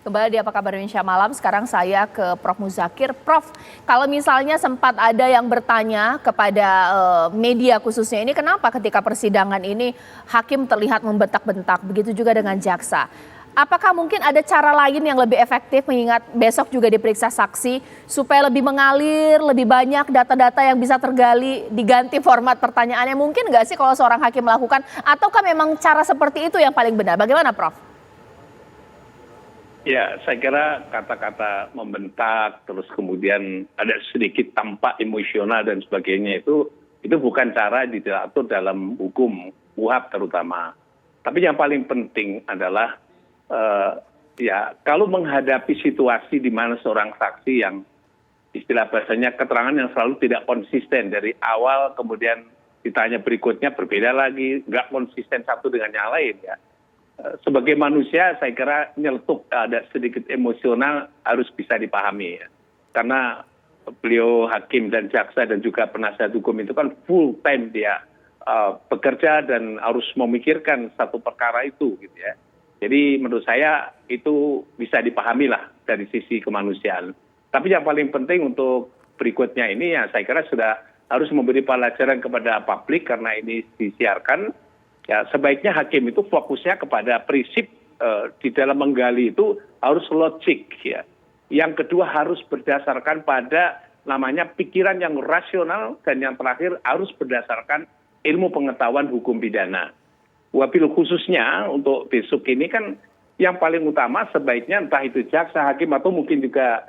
Kembali di Apa Kabar Indonesia Malam, sekarang saya ke Prof. Muzakir. Prof, kalau misalnya sempat ada yang bertanya kepada media khususnya ini, kenapa ketika persidangan ini hakim terlihat membentak-bentak, begitu juga dengan jaksa. Apakah mungkin ada cara lain yang lebih efektif mengingat besok juga diperiksa saksi supaya lebih mengalir, lebih banyak data-data yang bisa tergali, diganti format pertanyaannya, mungkin nggak sih kalau seorang hakim melakukan, ataukah memang cara seperti itu yang paling benar? Bagaimana Prof? Ya, saya kira kata-kata membentak, terus kemudian ada sedikit tampak emosional dan sebagainya itu bukan cara diatur dalam hukum UHAP terutama. Tapi yang paling penting adalah ya kalau menghadapi situasi di mana seorang saksi yang istilah bahasanya keterangan yang selalu tidak konsisten dari awal, kemudian ditanya berikutnya berbeda lagi, nggak konsisten satu dengan yang lain ya. Sebagai manusia saya kira nyeletuk ada sedikit emosional harus bisa dipahami ya. Karena beliau hakim dan jaksa dan juga penasihat hukum itu kan full time dia bekerja dan harus memikirkan satu perkara itu gitu ya. Jadi menurut saya itu bisa dipahami lah dari sisi kemanusiaan. Tapi yang paling penting untuk berikutnya ini ya saya kira sudah harus memberi pelajaran kepada publik karena ini disiarkan. Ya, sebaiknya hakim itu fokusnya kepada prinsip di dalam menggali itu harus logik ya. Yang kedua harus berdasarkan pada namanya pikiran yang rasional dan yang terakhir harus berdasarkan ilmu pengetahuan hukum pidana. Wabil khususnya untuk besok ini kan yang paling utama sebaiknya entah itu jaksa, hakim atau mungkin juga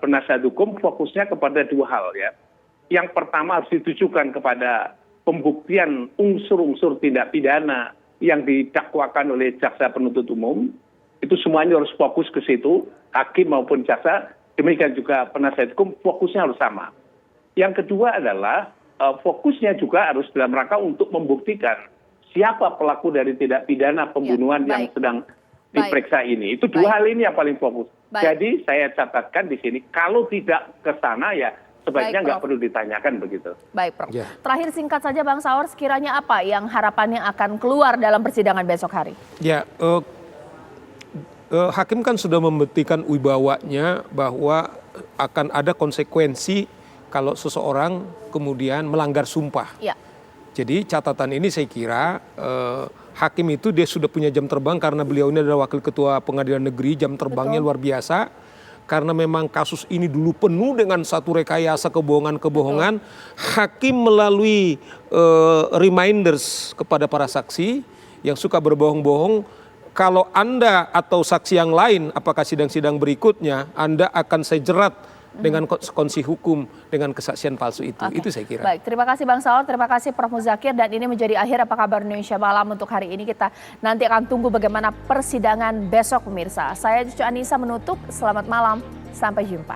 penasihat hukum fokusnya kepada dua hal ya. Yang pertama harus ditujukan kepada pembuktian unsur-unsur tindak pidana yang didakwakan oleh jaksa penuntut umum, itu semuanya harus fokus ke situ, hakim maupun jaksa, demikian juga penasihat hukum fokusnya harus sama. Yang kedua adalah fokusnya juga harus dalam rangka untuk membuktikan siapa pelaku dari tindak pidana pembunuhan yang sedang diperiksa ini. Itu dua hal ini yang paling fokus. Jadi saya catatkan di sini, kalau tidak ke sana ya sebaiknya nggak perlu ditanyakan begitu. Baik, Prof. Ya. Terakhir singkat saja Bang Saur, sekiranya apa yang harapannya akan keluar dalam persidangan besok hari? Ya, hakim kan sudah membuktikan wibawanya bahwa akan ada konsekuensi kalau seseorang kemudian melanggar sumpah. Ya. Jadi catatan ini saya kira hakim itu dia sudah punya jam terbang karena beliau ini adalah wakil ketua pengadilan negeri, jam terbangnya luar biasa. Karena memang kasus ini dulu penuh dengan satu rekayasa kebohongan-kebohongan, hakim melalui reminders kepada para saksi yang suka berbohong-bohong, kalau Anda atau saksi yang lain, apakah sidang-sidang berikutnya, Anda akan saya jerat dengan konsekuensi hukum dengan kesaksian palsu itu. Itu saya kira. Baik, terima kasih Bang Saur, terima kasih Prof. Muzakir, dan ini menjadi akhir Apa Kabar Indonesia Malam untuk hari ini. Kita nanti akan tunggu bagaimana persidangan besok pemirsa. Saya Cucu Anissa menutup, selamat malam, sampai jumpa.